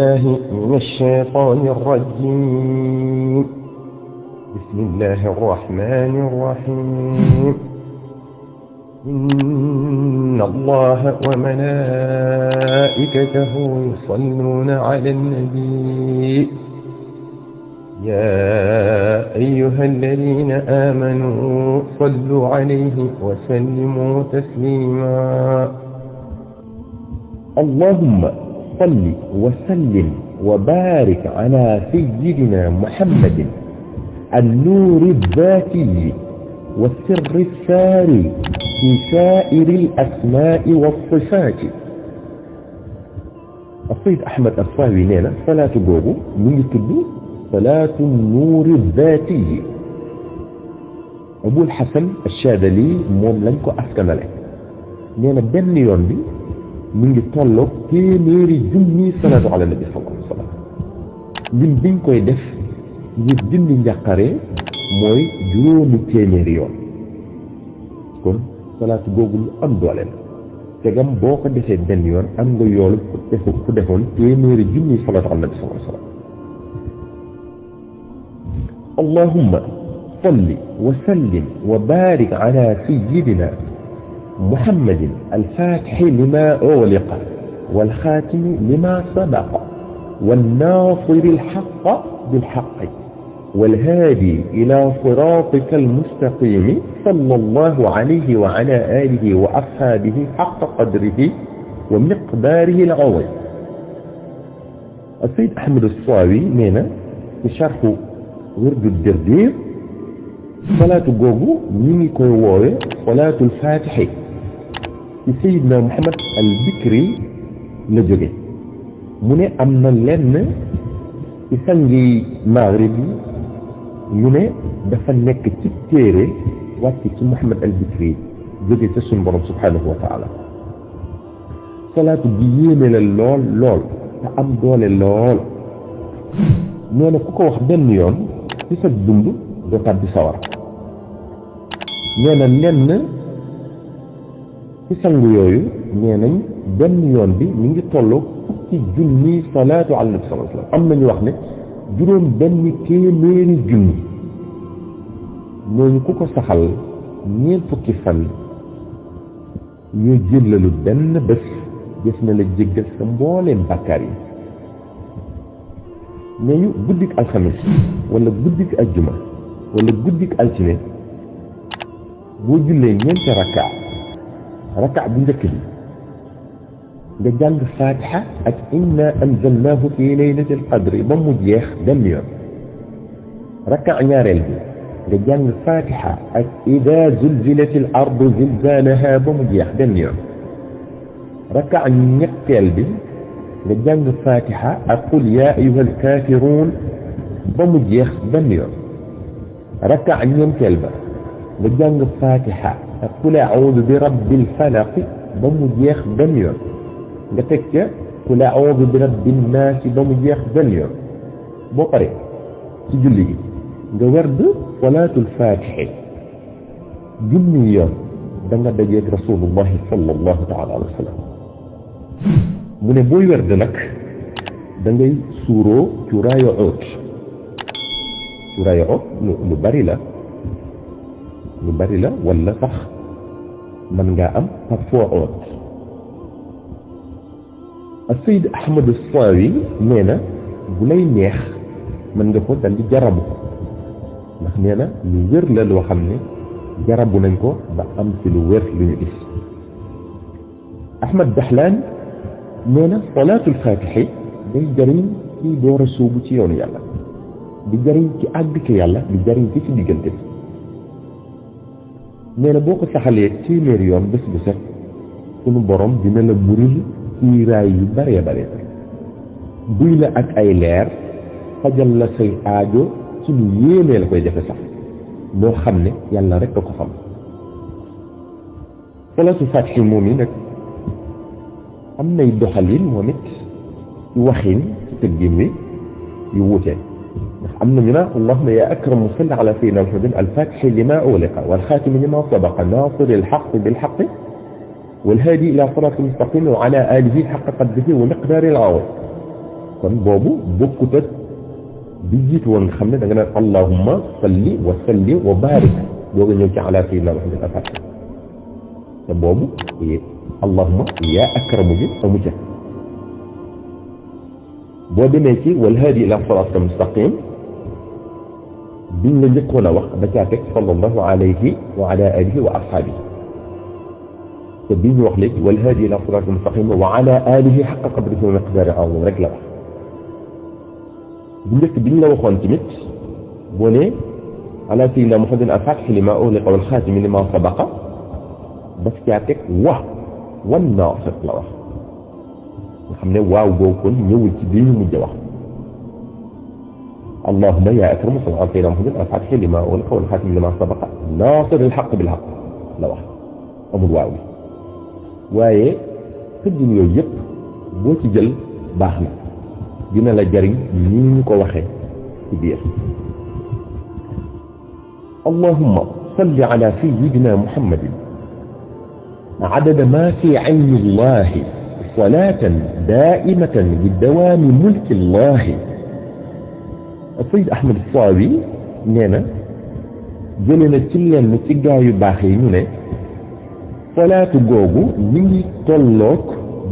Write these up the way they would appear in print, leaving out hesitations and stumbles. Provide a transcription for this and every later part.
بالله من الشيطان الرجيم. بسم الله الرحمن الرحيم. إن الله وملائكته يصلون على النبي يا أيها الذين آمنوا صلوا عليه وسلموا تسليما. اللهم صل وسلم وبارك على سيدنا محمد النور الذاتي والسر الساري في سائر الأسماء والصفات. السيد أحمد الصاوي نينا صلاة بوبو من يتبو صلاة النور الذاتي. أبو الحسن الشاذلي موم لنكو أسكنالي نينا بن يون بي من يطلق تيميري جني صلاة على النبي صلى الله عليه وسلم. لم بين كوي دف ngir dindi njàqare mooy juróomi téeméeri yoon. kon salaatu boobu lu am doole la tegam boo ko defee benn yoon am nga yoolu ku defoon téeméeri junni salaatu ala nabi sallallahu alayhi wa sallam. allahumma salli wa sallim wa barik ala sayyidina muhammadin alfatixi lima ughliqa walxaatimi lima sabaqa والناصر الحق بالحق والهادي إلى صراطك المستقيم صلى الله عليه وعلى آله وأصحابه حق قدره ومقداره العظيم. السيد أحمد الصاوي نينا في شرح ورد الدردير صلاة جوجو ميني كوي صلاة الفاتح سيدنا محمد البكري لجوجي mu ne am na lenn ci sangi maghrib yi ñu ne dafa nekk ci téere wàcc ci Muhammad al-Bikri jóge ca suñu borom subhanahu wa taala. salaatu bi yéeme la lool lool te am doole lool. nee na ku ko wax benn yoon ci sa dund doo tàbbi sawar. nee na lenn ci sangu yooyu nee nañ benn yoon bi mi ngi tollu ci junni salaatu ala nabi sallallahu alayhi wa sallam. am nañu wax ne juróom benn téeméeri junni. ñooñu ku ko saxal ñeent fukki fan yoo jëllalu benn bés gis na la jéggal sa mbooleem bàkkaar yi. ñooñu guddik alxamis wala guddik ajjuma wala guddik altine boo jullee ñeenti rakka bu njëkk bi nga jàng fatiha ak inna anzalnahu fi laylatil qadri ba mu jeex benn yoon. rakka ñaareel bi nga jàng fatiha ak ida zulzilatil ardu zilzalaha ba mu jeex benn yoon. rakka ñetteel bi nga jàng fatiha ak qul ya ayyuhal kafirun ba mu jeex benn yoon. rakka ñeenteel ba nga jàng fatiha ak qul a'udhu bi rabbil falaq ba mu jeex benn yoon. nga teg ca qul a'udhu bi rabbin naas ba mu jeex benn yoon. boo pare ci julli gi nga werd salaatul faatihi junni yoon da nga dajeeg rasulullahi sallallahu taala alayhi wa sallam. mu ne booy werd nag da ngay suuroo cuuraayu oot. cuuraayu oot lu bari la wala sax mën ngaa am parfum oot. السيد أحمد الصاوي نينا بولاي نيخ من nga ko dal di jarabu ndax neena lu wër la lo xamne jarabu nañ ko ba am ci lu wër lu ñu gis. Ahmad Dahlan neena salatul fatihi day jariñ ci door a soobu ci yoonu yàlla di jariñ ci àgg ci yàlla di jariñ ci diggante bi. neena boo ko saxalee téeméer yoon bés bu set sunu borom dina la muril kiiraay yu bare bare buy la ak ay leer fajal la say aajo ci lu yéemee la koy defe sax loo xam ne yàlla rek a ko xam. salaatu faatihi moom yi nag am nay doxalin moom it ci waxin ci tëggin wi yu wuute ndax am nañu na allahumma ya akramu salli ala sayyidina muhammadin al-faatihi lima ughliqa wal xaatimi lima sabaqa naasiri al-haqqi bil haqqi والهادي إلى صراط المستقيم وعلى آله حق قدره ومقدار العظيم. kon boobu bokkut ak bi jiitu woon nga xam ne da nga naan allahumma salli wa sallim wa barik doo nga ñëw ci ala sayyidina Muhammad al-Fatih te boobu allahumma yaa akramu bi amu ca boo demee ci wal haadi ila siraatika mustaqim biñ la njëkkoon a wax da caa teg sallallahu alayhi wa ala alihi wa ashaabihi te bi ñu wax léegi wal haadi ila siraatika mustaqim wa ala alihi haqqa qadrihi wa miqdaarihi al-aziim rek la wax bu njëkk biñ la waxoon tamit boo ne ala sayyidina Muhammadin al-faatihi limaa ughliqa wal xaatimi limaa sabaqa daf caa teg wan naasir la wax nga xam ne waaw boobu kon ñëwul ci bi ñu mujj wax allahumma yaa akramu salli ala sayyidina Muhammadin al-faatihi limaa ughliqa wal xaatimi limaa sabaqa naasiril haqqi bil haqq la wax amul waaw bi waaye tëggin yooyu yëpp boo ci jël baax na dina la jariñ nii ñu ko waxee ci biir allahumma salli ala sayyidina Muhammadin عدد ما في عين الله صلاة دائمة بدوام ملك الله السيد أحمد الصاوي نينا جلنا تلين نتيجا يباخي نينا صلاة جوجو نيجي تولوك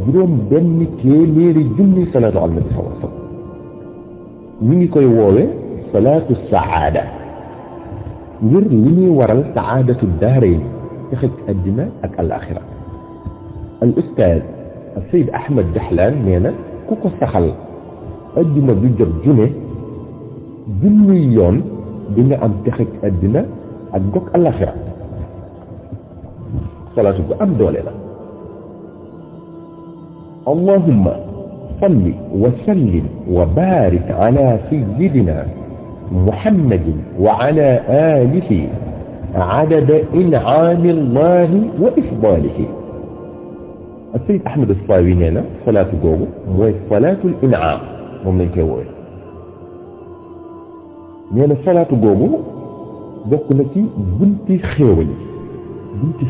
جروم بن كيليري جمي صلاة على النبي صلى الله عليه وسلم نيجي كوي ووي صلاة السعادة غير لي ورال سعادة الدارين تخك الدماء أك الآخرة الأستاذ السيد أحمد دحلان نينا كوكو سخل الدماء بيجر جميون دينا أم تخك الدماء أك الآخرة صلاة أم دولنا اللهم صل وسلم وبارك على سيدنا محمد وعلى آله عدد إنعام الله وإفضاله السيد أحمد الصاوي هنا صلاة جوجو موي صلاة الإنعام ممن كوي نينا صلاة جوجو بوكنا تي بنتي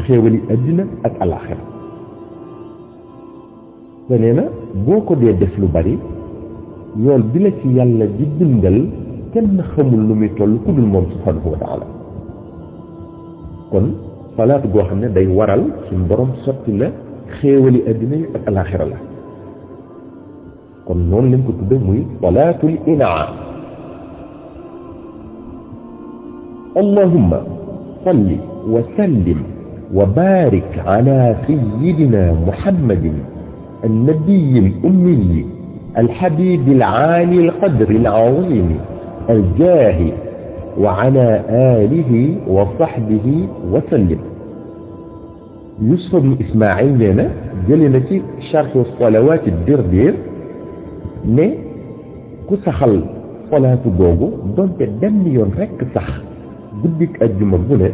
خيولي أدنى أك الآخرة فنينا بوكو دي دفلو باري يول بلا تي يالا دي بندل كن خمول لومي تول كودul mom subhanahu wa ta'ala kon salaatu goo xam ne day waral suñ borom sotti la xéewali addina yi ak alaxira la kon noonu lañ ko tudde muy salaatul inaam allahumma salli wa sallim wa barik ala sayyidina muhammadin النبي الأمي الحبيب العالي القدر العظيم الجاه وعلى آله وصحبه وسلم يوسف بن إسماعيل لنا جلنا في شرح الصلوات الدردير ne ku saxal salaatu googu donte benn yoon rekk sax guddik ajjuma bu ne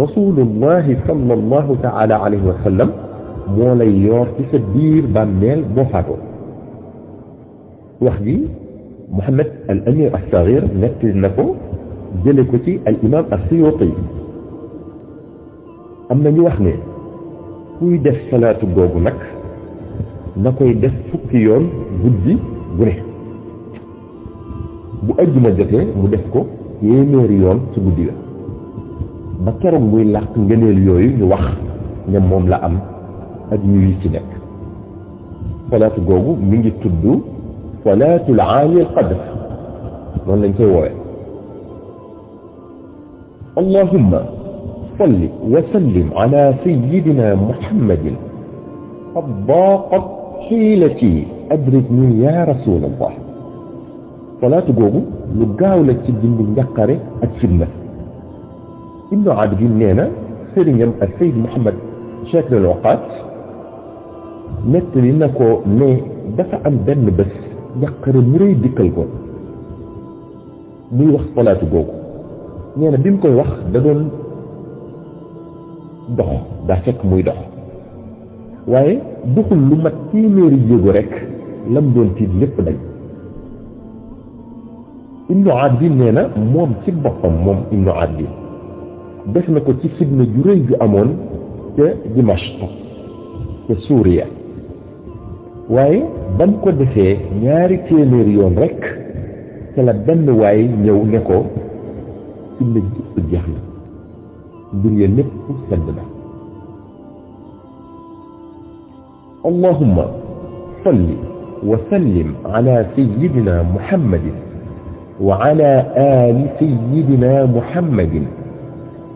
rasulullahi sallallahu taala alayhi wa sallam moo lay yoor ci sa biir bàmmeel boo faatoo wax ji Muhammad al Amir as-Saghir nettali na ko jële ko ci al imam as-Suyuti am na ñu wax ne kuy def salaatu googu nag na koy def fukki yoon guddi bu ne bu ajjuma jotee mu def ko téeméeri yoon ci guddi la ba keroog muy làq ngëneel yooyu ñu wax ne moom la am ak ñu yi ci nekk salaatu googu mi ngi tudd salaatul aali al qadr noonu lañ koy woowee allahumma salli wa sallim ala sayyidina muhammadin qad daaqat xiilati adrikni ya rasulallah salaatu googu lu gaaw la ci dindi njàqare ak fitna ibnu abidin nee na sëriñam ak Seyd Muhammad Chakir al-Waqat nettali na ko ne dafa am benn bés njàqare mu rëy dikkal ko muy wax salaatu googu nee na bi mu koy wax da doon dox daa fekk muy dox waaye doxul lu mat téeméeri jéego rek lam doon tiit lépp dañ ibnu abidin nee na moom ci boppam moom ibnu abidin def na ko ci fitna ju rëy ju amoon ca Dimashq ca Suuriya waaye ban ko defee ñaari téeméeri yoon rek te la benn waay ñëw ne ko fi la jëpp jeex na mbir ya lépp sedd na allahumma salli wa sallim ala sayyidina muhammadin wa ala ali sayyidina muhammadin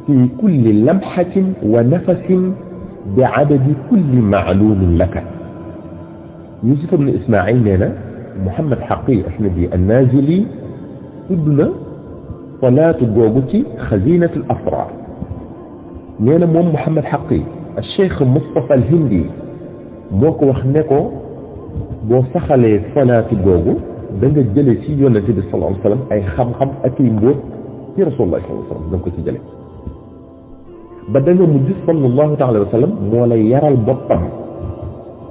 fi kulli lamhatin wa nafasin bi adadi kulli maalumin laka Yusuf ibn Ismaïl nee na Muhammad Haqi Ahmadi an-Nazili tudd na salaatu googu ci xazinatul asrar nee na moom Muhammad Haqi al-Cheikh Moustapha al-Hindi moo ko wax ne ko boo saxalee salaatu googu da nga jële ci yonente bi sallallahu alayhi wa sallam ay xam-xam ak i mbóot ci rasulullah sallallahu alayhi wa sallam da nga ko ci jële ba da nga mujj sallallahu taala wa sallam moo lay yaral boppam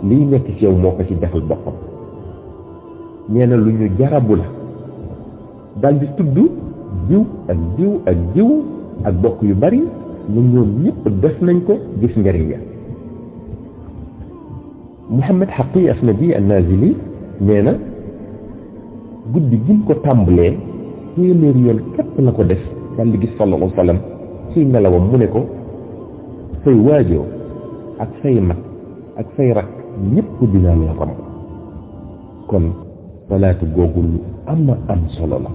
lii nekk ci yow moo ko ci defal boppam nee na lu ñu jarabu la daal di tudd jiw ak jiw ak jiw ak bokk yu bari ñu ñoom ñëpp def nañ ko gis njëriñ ya Muhammad Haqi Ahmadi an-Nazili nee na guddi gi ko tàmbalee téeméeri yoon képp la ko def daal di gis sallallahu alayhi wa sallam ci nelawam mu ne ko say waajoo ak say mag ak say rak ñëpp dinaa leen ramb kon salaatu googu lu am solo la